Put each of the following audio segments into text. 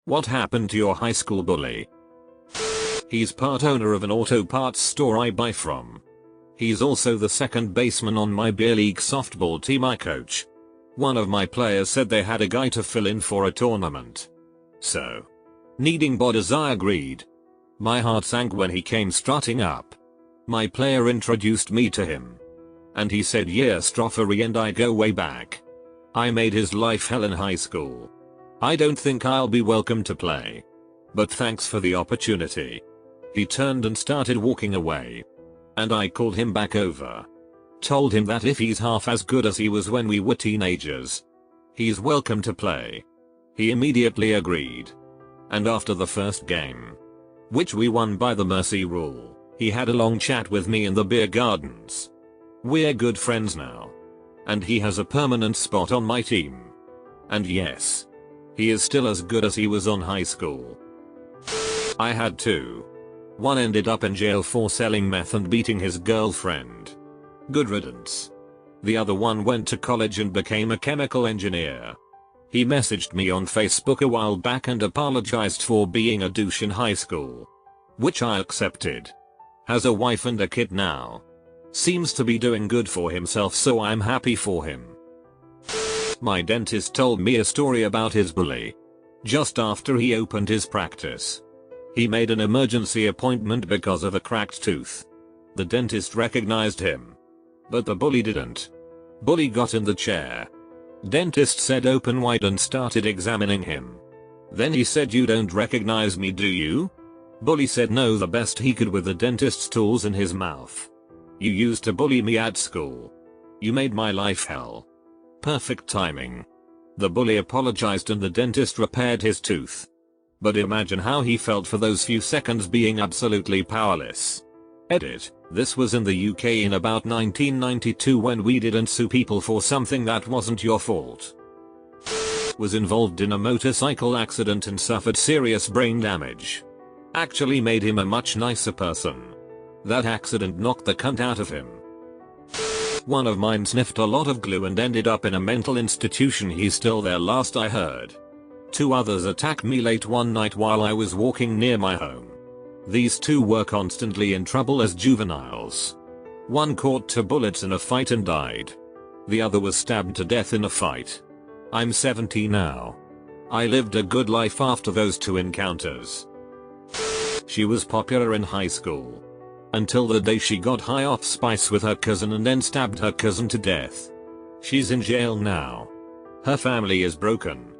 What happened to your high school bully? He's part owner of an auto parts store I buy from. He's also the second baseman on my beer league softball team I coach. One of my players said they had a guy to fill in for a tournament. So, needing bodies, I agreed. My heart sank when he came strutting up. My player introduced me to him. And he said yeah, Strophery and I go way back. I made his life hell in high school. I don't think I'll be welcome to play. But thanks for the opportunity. He turned and started walking away. And I called him back over. Told him that if he's half as good as he was when we were teenagers, he's welcome to play. He immediately agreed. And after the first game, which we won by the mercy rule, he had a long chat with me in the beer gardens. We're good friends now. And he has a permanent spot on my team. And yes, he is still as good as he was on high school. I had two. One ended up in jail for selling meth and beating his girlfriend. Good riddance. The other one went to college and became a chemical engineer. He messaged me on Facebook a while back and apologized for being a douche in high school, which I accepted. Has a wife and a kid now. Seems to be doing good for himself, so I'm happy for him. My dentist told me a story about his bully. Just after he opened his practice, he made an emergency appointment because of a cracked tooth. The dentist recognized him, but the bully didn't. Bully got in the chair. Dentist said open wide and started examining him. Then he said, "You don't recognize me, do you?" Bully said no the best he could with the dentist's tools in his mouth. "You used to bully me at school. You made my life hell." Perfect timing. The bully apologized and the dentist repaired his tooth. But imagine how he felt for those few seconds being absolutely powerless. Edit. This was in the UK in about 1992 when we didn't sue people for something that wasn't your fault. Was involved in a motorcycle accident and suffered serious brain damage. Actually made him a much nicer person. That accident knocked the cunt out of him. One of mine sniffed a lot of glue and ended up in a mental institution. He's still there last I heard. Two others attacked me late one night while I was walking near my home. These two were constantly in trouble as juveniles. One caught 2 bullets in a fight and died. The other was stabbed to death in a fight. I'm 70 now. I lived a good life after those 2 encounters. She was popular in high school. Until the day she got high off spice with her cousin and then stabbed her cousin to death. She's in jail now. Her family is broken.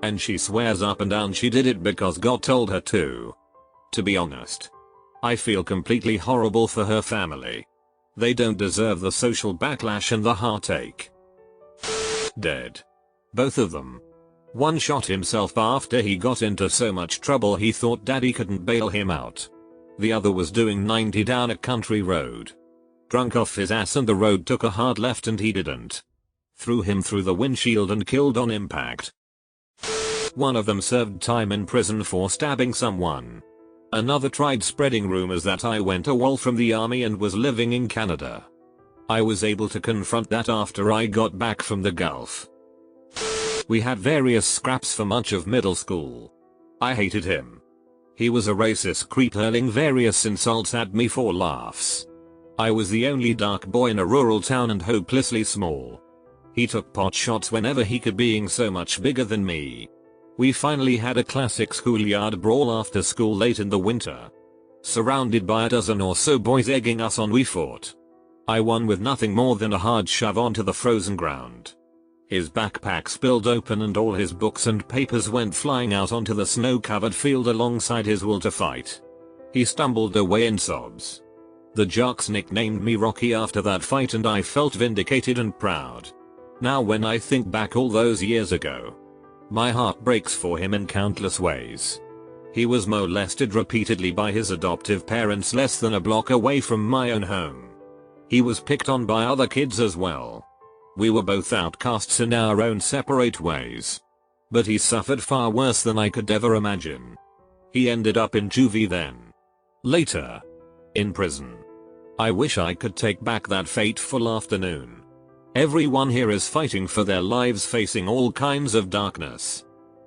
And she swears up and down she did it because God told her to. To be honest, I feel completely horrible for her family. They don't deserve the social backlash and the heartache. Dead. Both of them. One shot himself after he got into so much trouble he thought daddy couldn't bail him out. The other was doing 90 down a country road. Drunk off his ass and the road took a hard left and he didn't. Threw him through the windshield and killed on impact. One of them served time in prison for stabbing someone. Another tried spreading rumors that I went AWOL from the army and was living in Canada. I was able to confront that after I got back from the Gulf. We had various scraps for much of middle school. I hated him. He was a racist creep hurling various insults at me for laughs. I was the only dark boy in a rural town and hopelessly small. He took pot shots whenever he could, being so much bigger than me. We finally had a classic schoolyard brawl after school late in the winter. Surrounded by a dozen or so boys egging us on, we fought. I won with nothing more than a hard shove onto the frozen ground. His backpack spilled open and all his books and papers went flying out onto the snow-covered field alongside his will to fight. He stumbled away in sobs. The jocks nicknamed me Rocky after that fight and I felt vindicated and proud. Now when I think back all those years ago, my heart breaks for him in countless ways. He was molested repeatedly by his adoptive parents less than a block away from my own home. He was picked on by other kids as well. We were both outcasts in our own separate ways. But he suffered far worse than I could ever imagine. He ended up in juvie then. Later. In prison. I wish I could take back that fateful afternoon. Everyone here is fighting for their lives, facing all kinds of darkness.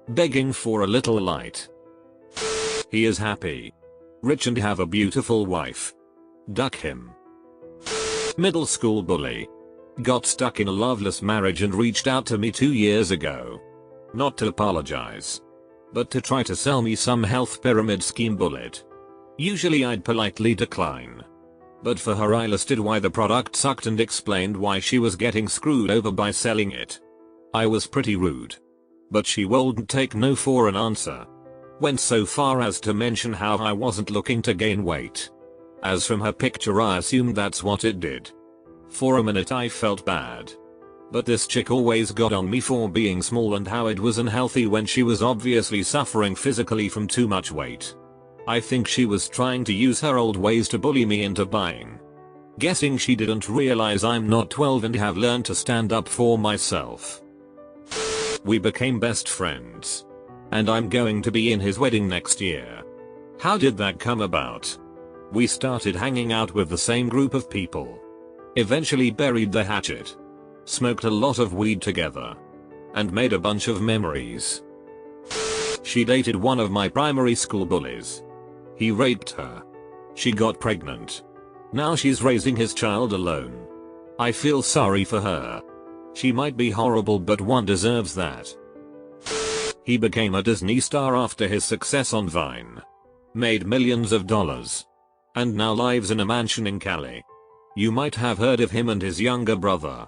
begging for a little light. He is happy, rich and have a beautiful wife. Duck him. Middle school bully. Got stuck in a loveless marriage and reached out to me 2 years ago. Not to apologize, but to try to sell me some health pyramid scheme bullet. Usually I'd politely decline. But for her I listed why the product sucked and explained why she was getting screwed over by selling it. I was pretty rude, but she wouldn't take no for an answer. Went so far as to mention how I wasn't looking to gain weight. As from her picture I assumed that's what it did. For a minute I felt bad. But this chick always got on me for being small and how it was unhealthy when she was obviously suffering physically from too much weight. I think she was trying to use her old ways to bully me into buying. Guessing she didn't realize I'm not 12 and have learned to stand up for myself. We became best friends. And I'm going to be in his wedding next year. How did that come about? We started hanging out with the same group of people. Eventually buried the hatchet. Smoked a lot of weed together. And made a bunch of memories. She dated one of my primary school bullies. He raped her. She got pregnant. Now she's raising his child alone. I feel sorry for her. She might be horrible but one deserves that. He became a Disney star after his success on Vine. Made millions of dollars. And now lives in a mansion in Cali. You might have heard of him and his younger brother,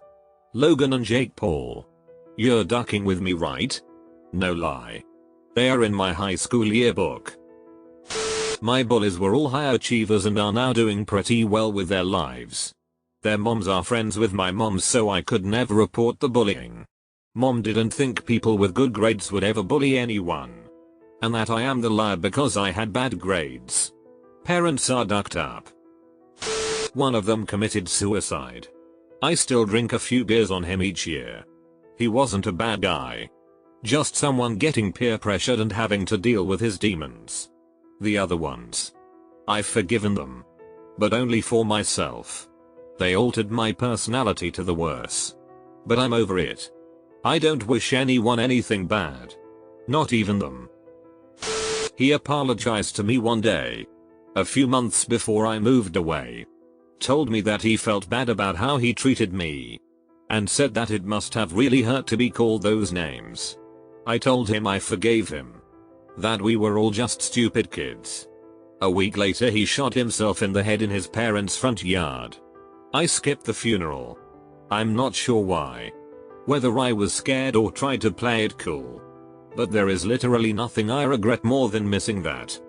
Logan and Jake Paul. You're ducking with me, right? No lie. They are in my high school yearbook. My bullies were all high achievers and are now doing pretty well with their lives. Their moms are friends with my moms, so I could never report the bullying. Mom didn't think people with good grades would ever bully anyone. And that I am the liar because I had bad grades. Parents are ducked up. One of them committed suicide. I still drink a few beers on him each year. He wasn't a bad guy. Just someone getting peer pressured and having to deal with his demons. The other ones, I've forgiven them. But only for myself. They altered my personality to the worse. But I'm over it. I don't wish anyone anything bad. Not even them. He apologized to me one day. A few months before I moved away. Told me that he felt bad about how he treated me. And said that it must have really hurt to be called those names. I told him I forgave him. That we were all just stupid kids. A week later he shot himself in the head in his parents' front yard. I skipped the funeral. I'm not sure why. Whether I was scared or tried to play it cool. But there is literally nothing I regret more than missing that.